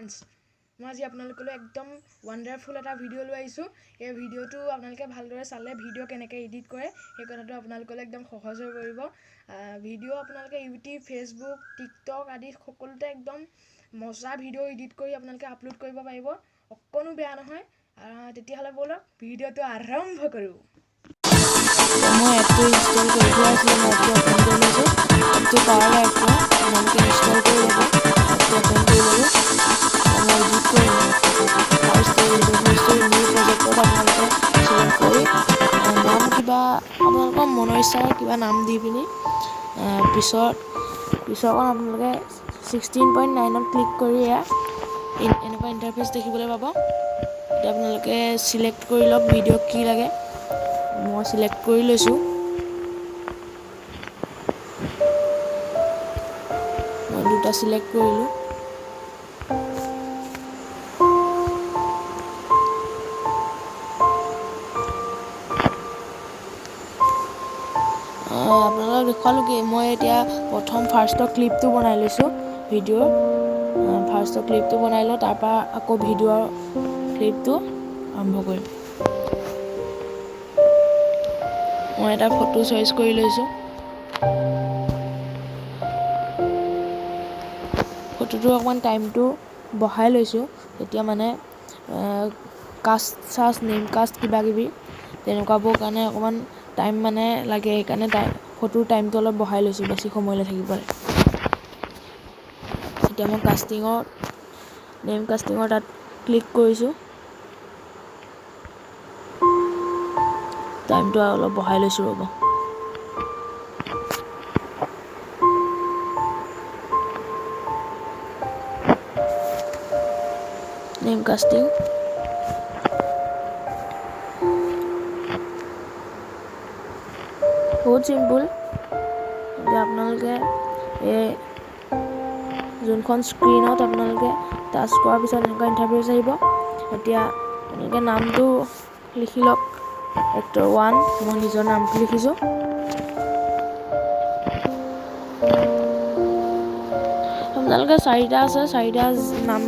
Friends, মই আজি আপোনালোকলৈ একদম ৱাণ্ডাৰফুল এটা ভিডিঅ' লৈ আহিছোঁ। এই ভিডিঅ'টো আপোনালোকে ভালদৰে চালে ভিডিঅ' কেনেকৈ এডিট কৰে সেই কথাটো আপোনালোকলৈ একদম সহজ হৈ পৰিব। ভিডিঅ' আপোনালোকে ইউটিউব, ফেচবুক, টিকটক আদি সকলোতে একদম মজা ভিডিঅ' এডিট কৰি আপোনালোকে আপলোড কৰিব পাৰিব, অকণো বেয়া নহয়। তেতিয়াহ'লে ব'লক ভিডিঅ'টো আৰম্ভ কৰোঁ। মই এপটো ইনষ্টল কৰি থোৱা আছিলে, মই এপটো অপেন কৰি লৈছোঁ। এপটো পাৱাৰ এপটো আপোনালোকে ইনষ্টল কৰি ল'ব। এপটো অপেন কৰি ল'ব, মই এডিট কৰিম। ফাৰ্ষ্ট নিউ প্ৰজেক্টত আপোনালোকে চিলেক্ট কৰি নাম কিবা আপোনালোকৰ মনৰ ইচ্ছাৰে কিবা নাম দি পিনি পিছত আপোনালোকে 16.9ত ক্লিক কৰি এনেকুৱা ইণ্টাৰফেচ দেখিবলৈ পাব। এতিয়া আপোনালোকে চিলেক্ট কৰি লওক ভিডিঅ' কি লাগে। মই চিলেক্ট কৰি লৈছোঁ। মই দুটা চিলেক্ট কৰিলোঁ। আপোনালোকক দেখুৱালোঁ কি মই এতিয়া প্ৰথম ফাৰ্ষ্টৰ ক্লিপটো বনাই লৈছোঁ ভিডিঅ'ৰ। ফাৰ্ষ্টৰ ক্লিপটো বনাই লওঁ, তাৰপৰা আকৌ ভিডিঅ'ৰ ক্লিপটো আৰম্ভ কৰিম। মই এটা ফটো চইচ কৰি লৈছোঁ। ফটোটো অকণমান টাইমটো বঢ়াই লৈছোঁ, তেতিয়া মানে কাষ্ট নেম কাষ্ট কিবাকিবি তেনেকুৱাবোৰ কাৰণে অকণমান টাইম মানে লাগে, সেইকাৰণে ফটোৰ টাইমটো অলপ বঢ়াই লৈছোঁ বেছি সময়লৈ থাকিবলৈ। এতিয়া মই নেম কাষ্টিঙৰ তাত ক্লিক কৰিছোঁ। টাইমটো অলপ বঢ়াই লৈছোঁ ৰ'ব। নেম কাষ্টিং বহুত চিম্পুল। এতিয়া আপোনালোকে যোনখন স্ক্ৰীনত আপোনালোকে টাচ কৰাৰ পিছত এনেকুৱা ইণ্টাৰফেচ আহিব। এতিয়া আপোনালোকে নামটো লিখি লওক, এক্টৰ 1, মই নিজৰ নামটো লিখিছোঁ। আপোনালোকে 4টা আছে, 4টা নাম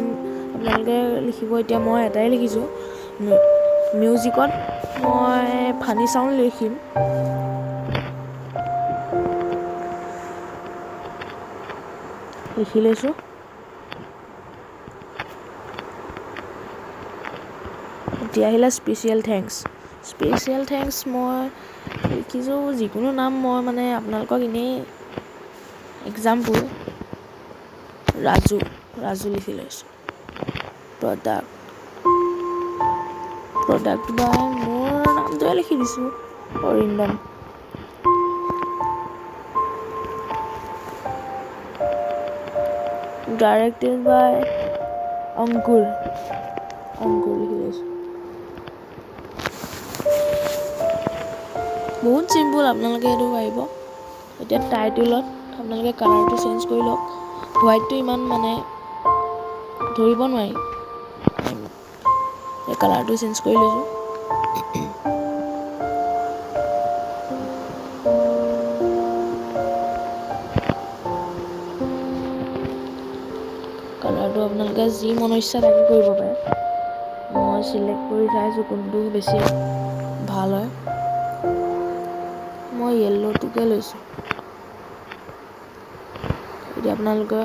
আপোনালোকে লিখিব। এতিয়া মই এটাই লিখিছোঁ। মিউজিকত মই ফানি চাউণ্ড লিখিম। লিখি লৈছোঁ। এতিয়া আহিলে স্পেচিয়েল থেংকছ মই লিখিছোঁ যিকোনো নাম। মই মানে আপোনালোকক এনেই এক্সাম্পল ৰাজু লিখি লৈছোঁ। প্ৰডাক্ট বাই মোৰ নামটোৱে লিখি দিছোঁ, অৰিন্দম। ডাইৰেক্টেড বাই অংকুৰ লিখি লৈছোঁ। বহুত চিম্পুল, আপোনালোকে এইটো পাৰিব। এতিয়া টাইটেলত আপোনালোকে কালাৰটো চেঞ্জ কৰি লওক। হোৱাইটটো ইমান মানে ধৰিব নোৱাৰি, কালাৰটো চেঞ্জ কৰি লৈছোঁ। কালাৰটো আপোনালোকে যি মনৰ ইচ্ছা তাকে কৰিব পাৰে। মই চিলেক্ট কৰি চাইছোঁ কোনটো বেছি ভাল হয়। মই য়েল্ল'টোকে লৈছোঁ। এতিয়া আপোনালোকে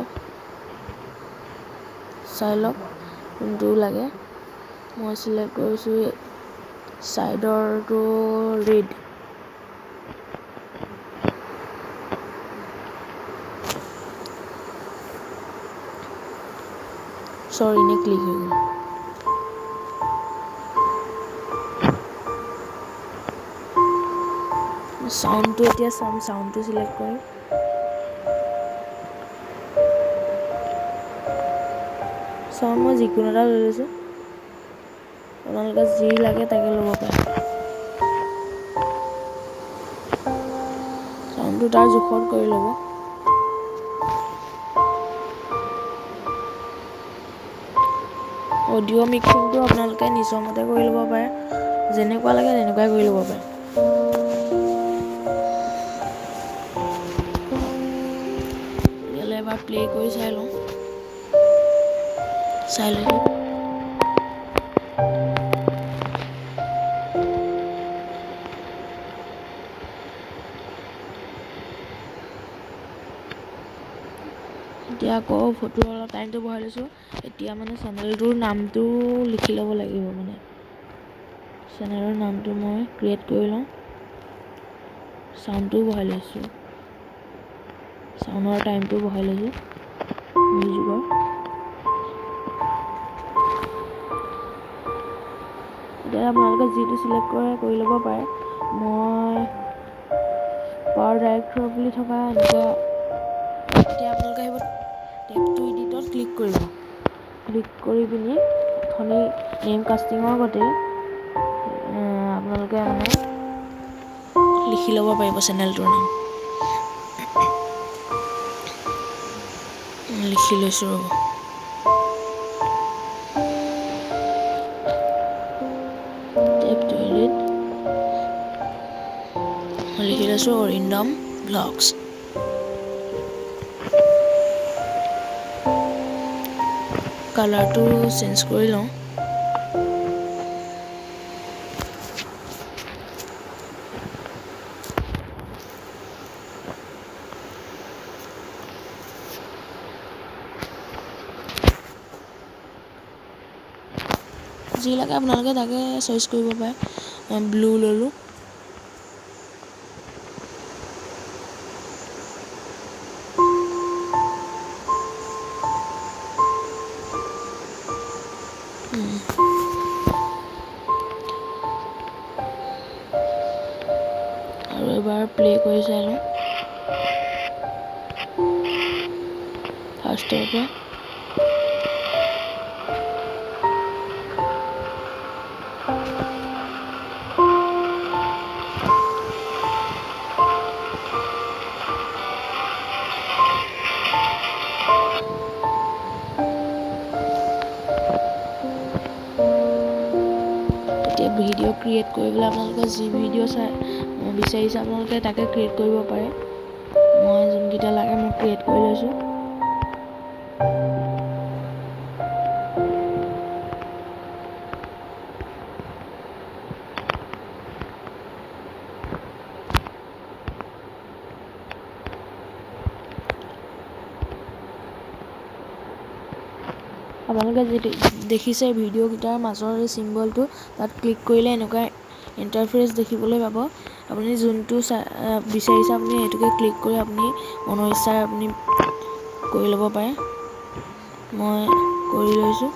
চাই লওক কোনটো লাগে। মই চিলেক্ট কৰিছোঁ ছাইডৰটো ৰেড। চৰি নে ক্লিক হৈ গ'ল। চাউণ্ডটো এতিয়া চাউণ্ডটো চিলেক্ট কৰিম। চাউণ্ড মই যিকোনো এটা লৈ লৈছোঁ, আপোনালোকে যি লাগে তাকে ল'ব পাৰে। চাউণ্ডটো তাৰ জোখত কৰি ল'ব। অডিঅ' মিক্সিংটো আপোনালোকে নিজৰ মতে কৰি ল'ব পাৰে, যেনেকুৱা লাগে তেনেকুৱাই কৰি ল'ব পাৰে। এবাৰ প্লে কৰি চাই লওঁ। চাই লৈছোঁ। এতিয়া আকৌ ফটো অলপ টাইমটো বহাই লৈছোঁ। এতিয়া মানে চেনেলটোৰ নামটো লিখি ল'ব লাগিব। মানে চেনেলৰ নামটো মই ক্ৰিয়েট কৰি লওঁ। চাউণ্ডটোও বহাই লৈছোঁ, চাউণ্ডৰ টাইমটো বহাই লৈছোঁ মিউজিকৰ। এতিয়া আপোনালোকে যিটো চিলেক্ট কৰে কৰি ল'ব পাৰে। মই পাৱাৰ ডাইৰেক্টৰ বুলি থকা এনেকুৱা, এতিয়া আপোনালোকে আহিব টেপ টু এডিটত ক্লিক কৰিব। ক্লিক কৰি পিনি অথনি নেম কাষ্টিঙৰ গতে আপোনালোকে মানে লিখি ল'ব পাৰিব চেনেলটোৰ নাম। লিখি লৈছোঁ ৰ'ব। টেপ টু এডিট লিখি লৈছোঁ অৰিন্দম ব্লগছ। কালাৰটো চেঞ্জ কৰি লওঁ। যি লাগে আপোনালোকে তাকে চইচ কৰিব পাৰে। ব্লু ল'লোঁ। আৰু এবাৰ প্লে কৰি চাই লওঁ ফাৰ্ষ্টৰ পৰা। এতিয়া ভিডিঅ' ক্ৰিয়েট কৰিবলৈ আপোনালোকে যি ভিডিঅ' বিচাৰিছে আপোনালোকে তাকে ক্ৰিয়েট কৰিব পাৰে। মই যোনকেইটা লাগে মই ক্ৰিয়েট কৰি লৈছোঁ। আপোনালোকে যি দেখিছে ভিডিঅ'কেইটাৰ মাজৰ এই চিম্বলটো, তাত ক্লিক কৰিলে এনেকুৱা ইণ্টাৰফেচ দেখিবলৈ পাব। আপুনি যোনটো বিচাৰিছে আপুনি সেইটোকে ক্লিক কৰি আপুনি মনৰ ইচ্ছাৰে আপুনি কৰি ল'ব পাৰে। মই কৰি লৈছোঁ।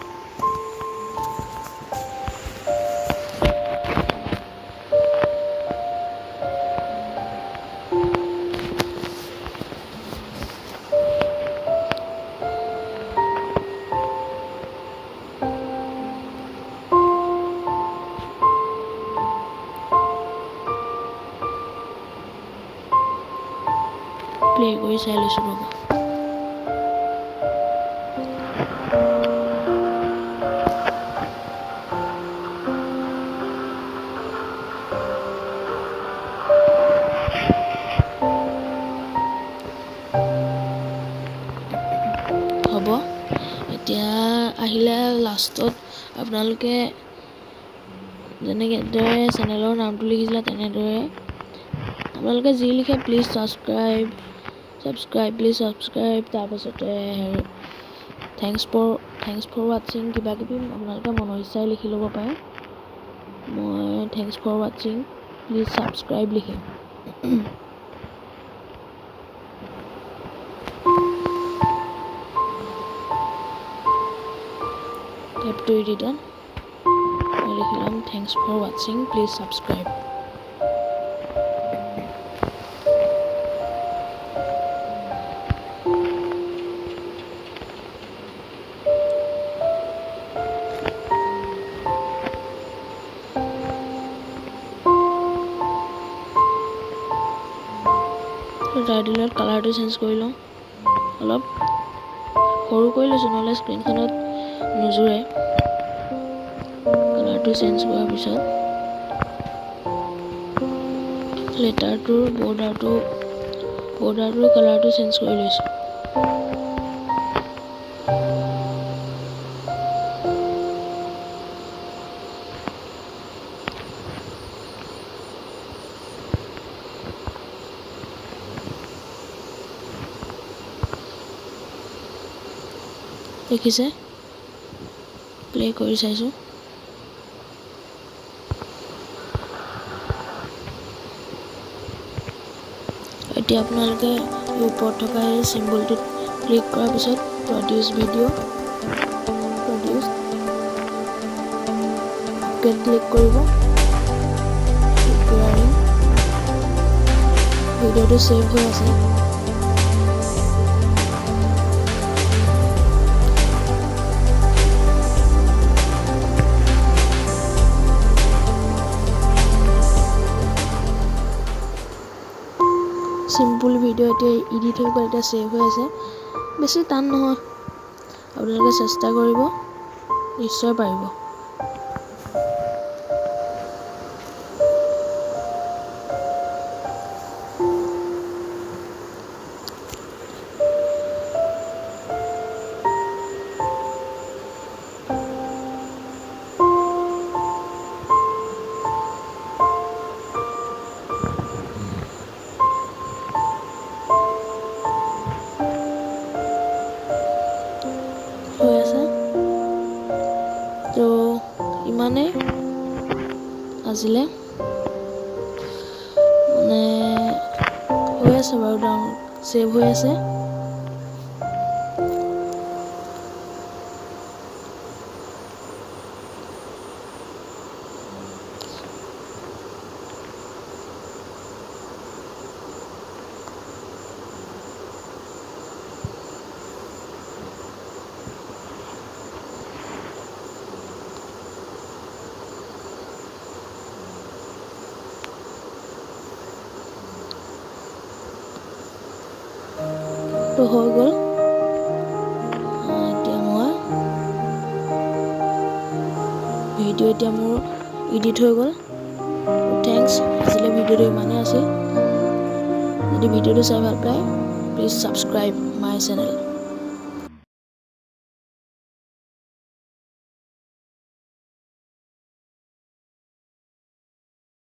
প্লে কৰি চাই লৈছোঁ ৰ'ব। হ'ব। এতিয়া আহিলে লাষ্টত আপোনালোকে যেনেদৰে চেনেলৰ নামটো লিখিছিলে তেনেদৰে আপোনালোকে যি লিখে প্লিজ ছাবস্ক্ৰাইব প্লিজ ছাবস্ক্ৰাইব, তাৰপাছতে থেংকছ ফৰ ৱাটছিং কিবা কিবি আপোনালোকে মনৰ ইচ্ছাৰে লিখি ল'ব পাৰে। মই থেংকছ ফৰ ৱাটছিং প্লিজ ছাবস্ক্ৰাইব লিখিম। টেপ টু এডিটত মই লিখি ল'ম থেংকছ ফৰ ৱাটছিং প্লিজ ছাবস্ক্ৰাইব। টাইটেলত কালাৰটো চেঞ্জ কৰি লওঁ, অলপ সৰু কৰি লৈছোঁ নহ'লে স্ক্ৰীনখনত নোজোৰে। কালাৰটো চেঞ্জ কৰাৰ পিছত লেটাৰটোৰ বৰ্ডাৰটোৰ কালাৰটো চেঞ্জ কৰি লৈছোঁ। দেখিছে প্লে কৰি চাইছোঁ এতিয়া আপোনালোকে এই ওপৰত থকা এই চিম্বলটোত ক্লিক কৰাৰ পিছত প্ৰডিউচ ভিডিঅ' প্ৰডিউচ ক্লিক কৰিব ভিডিঅ'টো সেভ হৈ আছে সিম্পল ভিডিঅ' এতিয়া এডিট হৈ গ'ল এতিয়া সেভ হৈ আছে বেছি টান নহয় আপোনালোকে চেষ্টা কৰিব নিশ্চয় পাৰিব হৈ আছে তো ইমানেই আজিলে মানে হৈ আছে বাৰু ডাউন সেভ হৈ আছে তো হৈ গ'ল এতিয়া মই ভিডিঅ' এতিয়া মোৰ এডিট হৈ গ'ল থেংকছ আজিলৈ ভিডিঅ'টো ইমানেই আছিল যদি ভিডিঅ'টো চাই ভাল পায় প্লিজ ছাবস্ক্ৰাইব মাই চেনেল